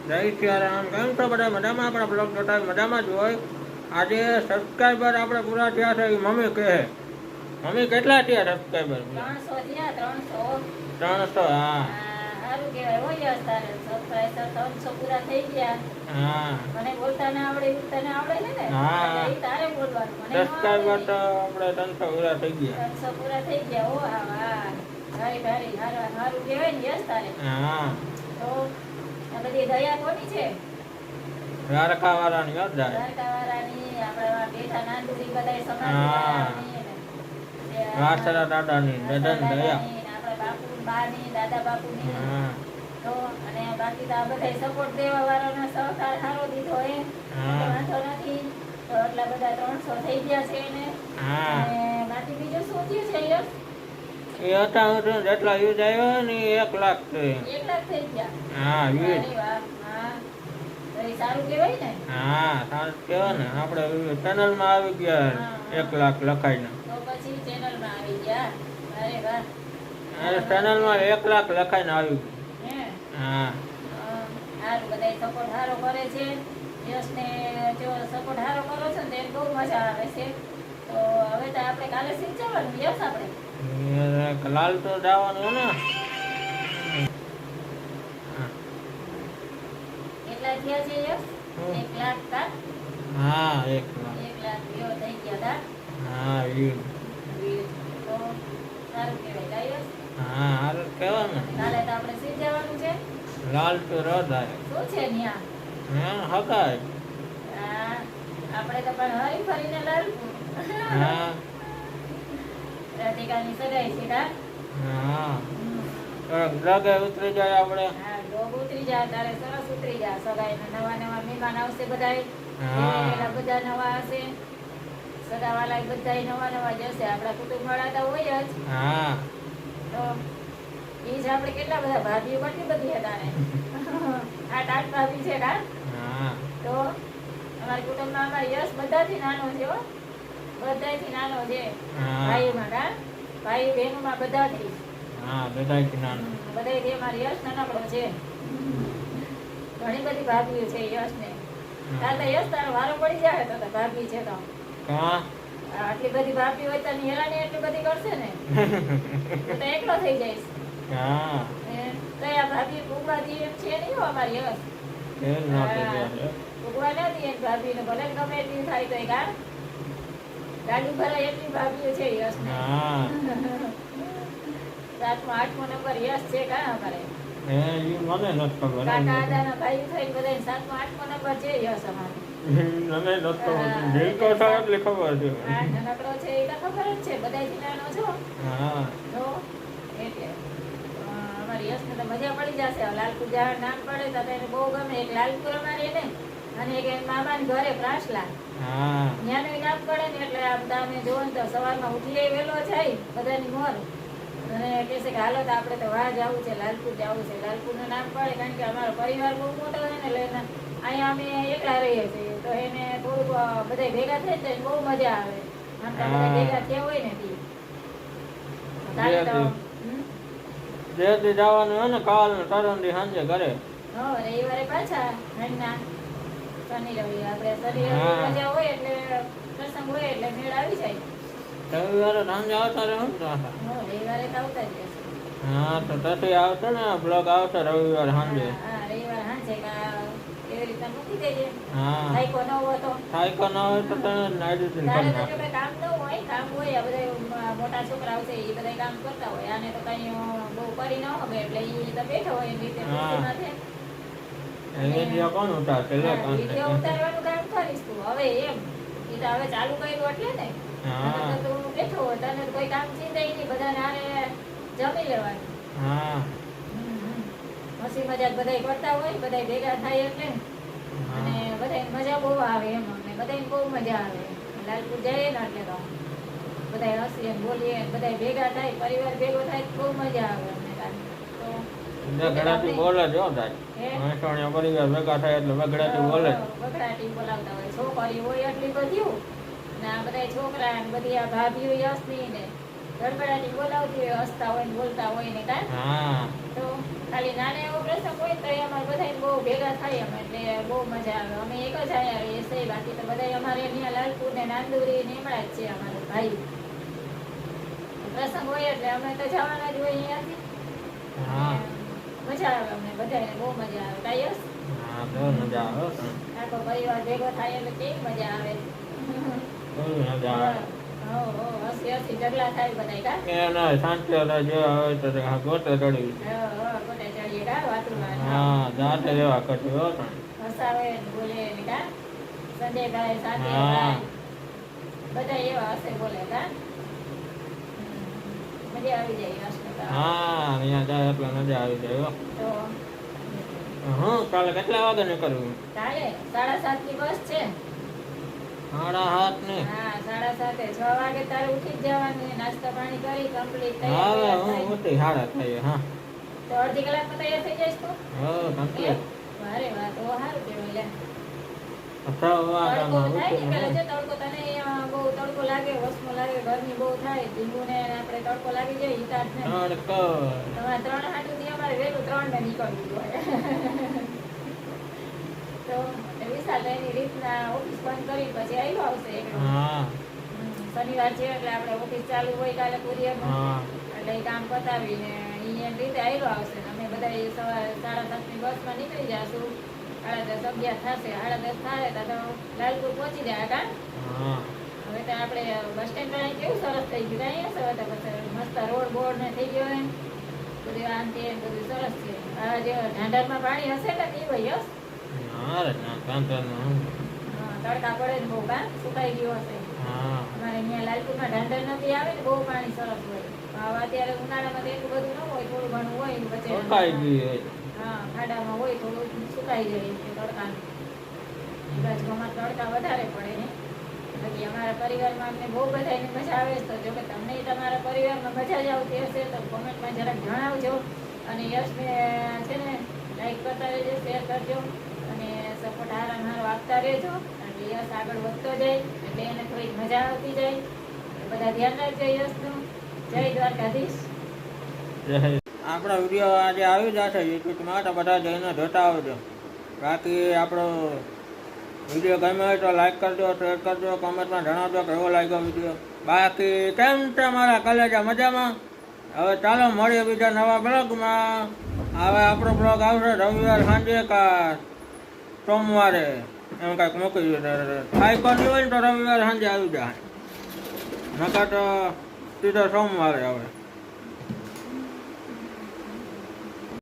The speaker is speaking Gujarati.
જય સિયારામ. કેમ છો બધા? મજામાં? આપણા બ્લોગ જોતા મજામાં જ હોય. આજે સબસ્ક્રાઈબર આપણે પૂરા થયા છે એ મમ્મી કહે. મમ્મી કેટલા થયા સબસ્ક્રાઈબર? 300 થયા. 300. હા સારું કહેવાય. હોય તારે સબસ્ક્રાઈબર 300 પૂરા થઈ ગયા. હા મને બોલતા ના આવડે, તને આવડે છે ને? હા એ તારે બોલવાનું. મને સબસ્ક્રાઈબર તો આપણે 300 પૂરા થઈ ગયા. 300 પૂરા થઈ ગયા. ઓ હા, ભારી ભારી સારું કહેવાય ને. યસ તારે. હા તો આ બધી દયા કોની છે? દ્વારકા વાળાની યાદ જાય. દ્વારકા વાળાની. આપણા બેઠા નાનપુરી બધાય હા. સમાધિ વાસરા દાદાની દદન દયા. આપણા બાપુ બાની, દાદા બાપુની. હા તો અને બાકી તો આ બધા સપોર્ટ દેવા વાળાનો સહકાર સારો દીધો એ હા વાંધો નથી. તો એટલા બધા 300 થઈ ગયા છે એને. હા અને બાકી બીજું શું થયું છે યશ? એ હતા જેટલા યુઝ આવ્યો ને 1 લાખ છે. 1 લાખ થઈ ગયા. હા યુઝ. અરે વાહ. હા તો એ સારું કહેવાય ને. હા સારું કહેવાય ને. આપણે ચેનલમાં આવી ગયા 1 લાખ લખાઈને. તો પછી ચેનલમાં આવી ગયા. અરે વાહ. ચેનલમાં 1 લાખ લખાઈને આવી ગયું. હે હા સારું. બધા સપોર્ટ સારો કરે છે. યશને જો સપોર્ટ સારો કરો છો ને તો એને બહુ મજા આવે છે. તો હવે તો આપણે કાલે શીખ જવાનું. યશ આપણે લાલ તો જવાનું ને. કેટલા થયા છે યશ? 1 લાખ કા? હા 1 લાખ. 1 લાખ વ્યૂ થઈ ગયા હા વ્યૂ. તો સારું કહેવાય કા યશ? હા સારું કહેવાય ને. કાલે તો આપણે શીખ જવાનું છે. લાલ તો રદાય. શું છે ન્યા? હા હકાય. હા આપણે તો પણ હરી ફરીને લાલપુર. હા રાધિકાની સગાઈ છે કા? હા ગ્રગે ઉતરી જાય આપણે. હા ડોગ ઉતરી જાય તારે સરસ ઉતરી જાય. સગાઈના નવા નવા મહેમાન આવશે બધાય. હા બધા નવા હશે. સગાવાલા બધા નવા નવા જશે. આપણા કુટુંબ વાળા તો હોય જ. હા તો ઈ જ આપણે કેટલા બધા ભાભીઓ કેટલી બધી હતા ને. 8 ભાભી છે કા? હા તો અમારા કુટુંબમાં અમારા યશ બધાથી નાનો છે હો. બધાથી નાનો છે. હા ભાઈઓમાં કા? ભાઈ બહેનોમાં બધાથી. હા બધાથી નાનું. બધાથી અમારા યશ નાનકડો છે. ઘણી બધી ભાભીઓ છે યશને. તાર તો યશ તારો વારો પડી જાય તો ભાભી છે તો. હા આટલી બધી ભાભી હોય તો હેરાની એટલી બધી કરશે ને. તો એકલો થઈ જઈશ. હા તો આ ભાભી ભૂગવાથી એમ છે નહીં હો અમારી યશ. એ નહોતું ત્યારે. ભૂગવા નથી એમ ભાભીને ભલે ગમે એટલી થાય તો કા ગાડી ભરાય એટલી ભાભીઓ છે યશને. હા 7મો 8મો નંબર યશ છે કા અમારે. એ ઈ મને નથી ખબર. કાકા દાદાના ભાઈ થઈ બધા 7મો 8મો નંબર છે યશ અમારે. મને નથી ખબર. દિલ તો થાય એટલે ખબર છે. આ નાનકડો છે એ તો ખબર જ છે. બધાથી નાનો છો હા તો એટલે અમારી યશને તો મજા પડી જશે. લાલપુર જવાનું નામ પડે તો એને બહુ ગમે. એક લાલપુર અમારે એને અને એક મામાના ઘરે પ્રાસલા હા ત્યાંનું નામ પડે ને એટલે આ બધા અમે જોવો ને તો સવારમાં ઉઠીએ વહેલો જાય બધાની મોર અને કહે છે કે હાલો તો આપણે તો વાહ જવું છે, લાલપુર જવું છે. લાલપુરનું નામ પડે કારણ કે અમારો પરિવાર બહુ મોટો હોય ને એટલે અહીંયા અમે એકલા રહીએ છીએ તો એને થોડુંક બધા ભેગા થાય તો બહુ મજા આવે. આમ તો બધા ભેગા થયા હોય ને તી તારે તો જે જવાનું હોય ને કાલ ને તરુણથી સાંજે ઘરે. રવિવારે પાછા ઘરના શનિ રવિ આપણે શનિ રવિ મજા હોય એટલે પ્રસંગ હોય એટલે મેળ આવી જાય. રવિવારે સાંજે આવતા રહે ને રવિવારે તો આવતા જ રહેશે. હા તો પછી આવશે ને બ્લોગ આવશે રવિવારે સાંજે. હા રવિવારે સાંજે એવી રીતના મૂકી દેજે. હા સાયકો ન હોય તો સાયકો ન હોય તો તને એડિટિંગ તારે કરી તો જો નાખે. કઈ કામ ન હોય, કામ હોય આ બધા મોટા છોકરાઓ છે એ બધા કામ કરતા હોય. આને તો કઈ બહુ કરી ન হবে એટલે એ તો બેઠો હોય એવી રીતે ખુરશીમાં છે. વિડીયો કોણ ઉતારશે? લે કોણ વિડીયો ઉતારવાનું કામ કરીશ તું હવે એમ. એ તો હવે ચાલુ કર્યું એટલે ને. હા તો તું બેઠો હોય તને તો કોઈ કામ ચિંતા નહીં. બધાને હારે જમી લેવાનું. હા હસી મજાક બધા કરતા હોય બધા ભેગા થાય એટલે અને બધા મજા બહુ આવે એમ. અમને બધાને બહુ મજા આવે. લાલપુર જઈએ ને એટલે તો બધા હસીએ બોલીએ બધા ભેગા થાય પરિવાર ભેગો થાય બહુ મજા આવે અમને તો બગડાટી બોલે જ હો તારી. મહેસાણીયા પરિવાર ભેગા થાય એટલે બગડાટી બોલે જ. બગડાટી બોલાવતા હોય. છોકરી હોય એટલી બધી ને આ બધા છોકરા ને બધી આ ભાભીઓ યશની ને ગડબડાટી બોલાવતી હોય, હસતા હોય ને બોલતા હોય ને કાં હા તો ખાલી નાનો એવો પ્રસંગ હોય તો અમારે બધા બહુ ભેગા થાય અમે એટલે બહુ મજા આવે. અમે એક જ અહીંયા રહીએ છીએ, બાકી તો બધા અમારે અહીંયા લાલપુર ને નાંદુરી ને એમડા જ છે અમારે ભાઈ. પ્રસંગ હોય એટલે અમે તો જવાના જ હોય અહીંયાથી. હા મજા આવે અમને બધાને બહુ મજા આવે. કાયસ હા બહુ મજા આવે હો. આખો પરિવાર ભેગો થાય એટલે કેવી મજા આવે. બહુ મજા આવે હસી હસી ઝઘડા થાય બધા કા એને શાંતિ જેવા હોય તો આ ગોતે ચડી કોને ચડીએ કા વાતમાં હા જાતે જેવા કરતી હો પણ હસાવે ને બોલે ને કા સંજયભાઈ સાથે હા. બધા એવા હસે બોલે કા મજા આવી જાય રાષ્ટ્ર હા અહીંયા જાય એટલે મજા આવી જાય હો. તો હું કાલે કેટલા વાગે નીકળ્યું? કાલે 7:30 ની બસ છે. 7:30 ને હા 7:30 6 વાગે તારે ઉઠી જ જવાનું, નાસ્તા પાણી કરી કમ્પ્લીટ હવે હું ઉઠી 7:30 હા તો અડધી કલાકમાં તૈયાર થઈ જઈશ તું. હો કમ્પ્લીટ વારે વાહ તો સારું કહેવાય લે. 6 તડકો વાગ્યામાં થાય ને પેલા ઉઠી જો તડકો તને અહીંયા બહુ તડકો લાગે, વસમો લાગે, ગરમી બહુ થાય, ધીંગુને આપણે તડકો લાગી જાય હિતાજ ને. તડકો તમારે 3 હાટુથી અમારે વહેલું 3 ને નીકળવું હોય. તો વિશાલ એની રીતના ઓફિસ બંધ કરી પછી આવ્યો આવશે એકલો. હા શનિવાર છે એટલે આપણે ઓફિસ ચાલુ હોય કાલે કુરિયરનું હા એટલે એ કામ પતાવીને એની રીતે આવ્યો આવશે. અમે બધા સવારે 7:30 ની બસમાં નીકળી જશું. 10:30 11 થશે, 10:30 થાય તો લાલપુર પહોંચી જાય કા. હા હવે તો આપણે બસ સ્ટેન્ડ પર કેવું સરસ થઈ ગયું અહીંયા સવારે પછી મસ્ત રોડ બોર્ડ ને થઈ ગયો હોય બધું આમ તે બધું સરસ છે. આ જે ઢાંઢરમાં પાણી હશે ને એ ભાઈ હસ અરે ના કાંતરનું તડકા પડે ને બહુ કા સુકાઈ ગયો હશે. હા અમારે અહીંયા લાલપુરમાં ઢાંઢર નથી આવે ને બહુ પાણી સરસ હોય. હવે અત્યારે ઉનાળામાં તો એટલું બધું ન હોય, થોડું ઘણું હોય ને પછી સુકાઈ ગઈ હોય હા ખાડામાં હોય થોડું સુકાઈ જાય છે તડકાનું. એ બાજુ અમારે તડકા વધારે પડે ને બાકી અમારા પરિવારમાં અમને બહુ બધાની મજા આવે છે. તો જો કે તમને તમારા પરિવારમાં મજા જ આવતી હશે તો કોમેન્ટમાં જરાક જણાવજો. અને યશને છે ને લાઈક કરતા રહેજો, શેર કરજો અને સપોર્ટ હારો આપતા રહેજો. એટલે યશ આગળ વધતો જાય એટલે એને થોડીક મજા આવતી જાય. બધા ધ્યાન રાખજો યશનું. જય દ્વારકાધીશ. આપણો વિડીયો આજે આવી જશે યુટ્યુબમાં તો બધા જઈને જોતા આવજો. બાકી આપણો વિડીયો ગમ્યો હોય તો લાઈક કરજો, શેર કરજો, કમેન્ટમાં જણાવજો કેવો લાગ્યો વિડીયો. બાકી કેમ છે મારા કલેજા મજામાં? હવે ચાલો મળીએ બીજા નવા બ્લોગમાં. હવે આપણો બ્લોગ આવશે રવિવાર સાંજે કા સોમવારે એમ કાંઈક મૂકી થાય કરવી હોય ને તો રવિવાર સાંજે આવી જાય, નકર તો સીધો સોમવારે આવે.